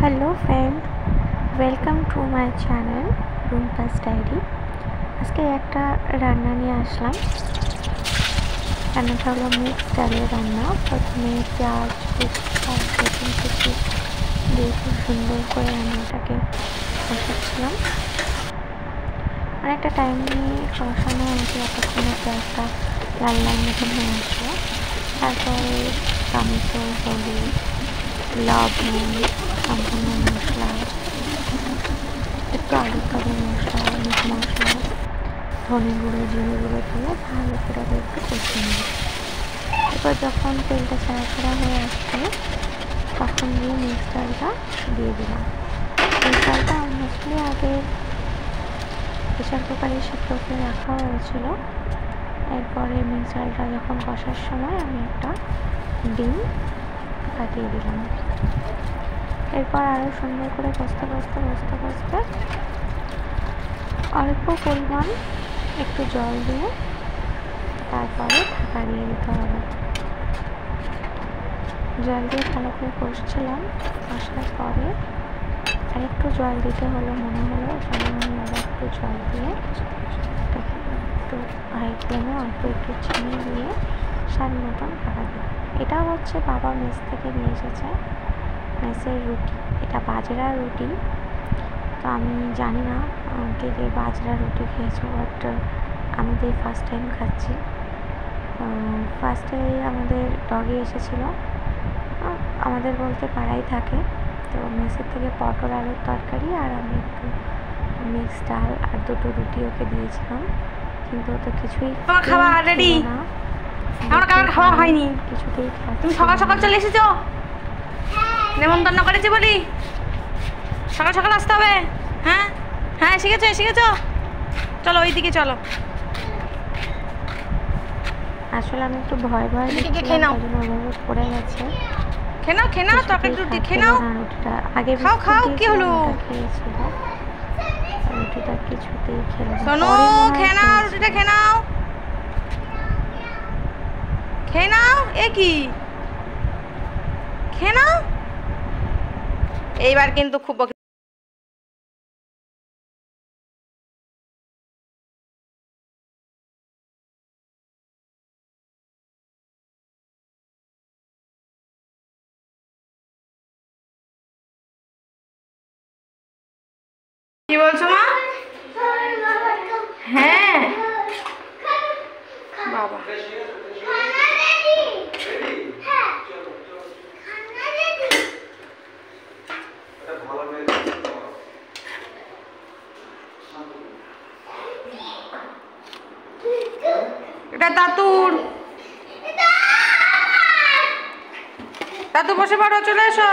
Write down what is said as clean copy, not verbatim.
Hello friend, welcome to my channel Rumpa's diary. आज के एक रान्ना निये आसलाम। रान्नाटा हलो मिक्स डालेर रान्ना। प्रथमे पेঁয়াজ कुचি দিয়ে খুব সুন্দর করে রান্নাটাকে কষাচ্ছিলাম। অনেকটা টাইম নিয়ে কষানো হয়েছে যতক্ষণে পেঁয়াজটা লাল লাল মতন হয়ে আসলো। তারপরে টমেটো, হলুদ, লবণ, সম্পূর্ণ মশলা, একটু আলু কারি মশলা, মিট মশলা, ধনে গুঁড়ো, জিরে গুঁড়ো দিয়ে ভালো করে একটু কষিয়ে নেব। এরপর যখন তেলটা ছাড়া ছাড়া হয়ে আসবে তখন দিয়ে মিক্স ডালটা দিয়ে দিলাম। মিক্স ডালটা মোস্টলি আগে প্রেশার কুকারে সিদ্ধ করে রাখা হয়েছিল। এরপরে মিক্স ডালটা যখন কষার সময় আমি একটা ডিম কাটিয়ে দিলাম। এরপর আরও সুন্দর করে কষতে অল্প পরিমাণ একটু জল দিয়ে তারপরে ঢাকা দিয়ে দিতে হবে। জল দিয়ে ভালো করে কষছিলাম। কষার পরে আর একটু জল দিতে হলো মনে হলো, জন্য আমি আবার একটু জল দিয়ে একটু হাই ফ্লেমে অল্প একটু চিনি দিয়ে স্বাদ মতন ঢাকা দিই। এটা হচ্ছে বাবা মেস থেকে নিয়ে এসেছে, মেসের রুটি। এটা বাজরার রুটি। তো আমি জানি না কে কে বাজরার রুটি খেয়েছো, বাট আমি তো ফার্স্ট টাইম খাচ্ছি। ফার্স্টে আমাদের ডগি এসেছিলো, আমাদের বলতে পাড়াই থাকে। তো মেসের থেকে পটল আলুর তরকারি আর আমি একটু মিক্স ডাল আর দুটো রুটি ওকে দিয়েছিলাম, কিন্তু ও তো কিছুই খাবার রেডি না। আমার খাওয়া হয়নি, কিছুতেই তুমি সকাল সকাল চলে এসেছো। নেমন্তন্ন করেছি বলি সকাল সকাল আসতে হবে। হ্যাঁ হ্যাঁ, শিখেছো। চলো ওইদিকে চলো। আসলে আমি একটু ভয় খেয়ে নাও, পড়ে গেছে। খেয়ে নাও তরকারি রুটি খেয়ে নাও। রুটিটা আগে খাও কি হলো, খেয়েছিল, রুটিটা কিছুতেই খেলো না। শোনো, খেয়ে নাও রুটিটা, খেয়ে নাও। এ কি খেয়ে নাও। এইবার কিন্তু খুব কি বলছো মা? হ্যাঁ বাবা, এটা দাতুর। দাদু বসে পড়ো, চলে এসো।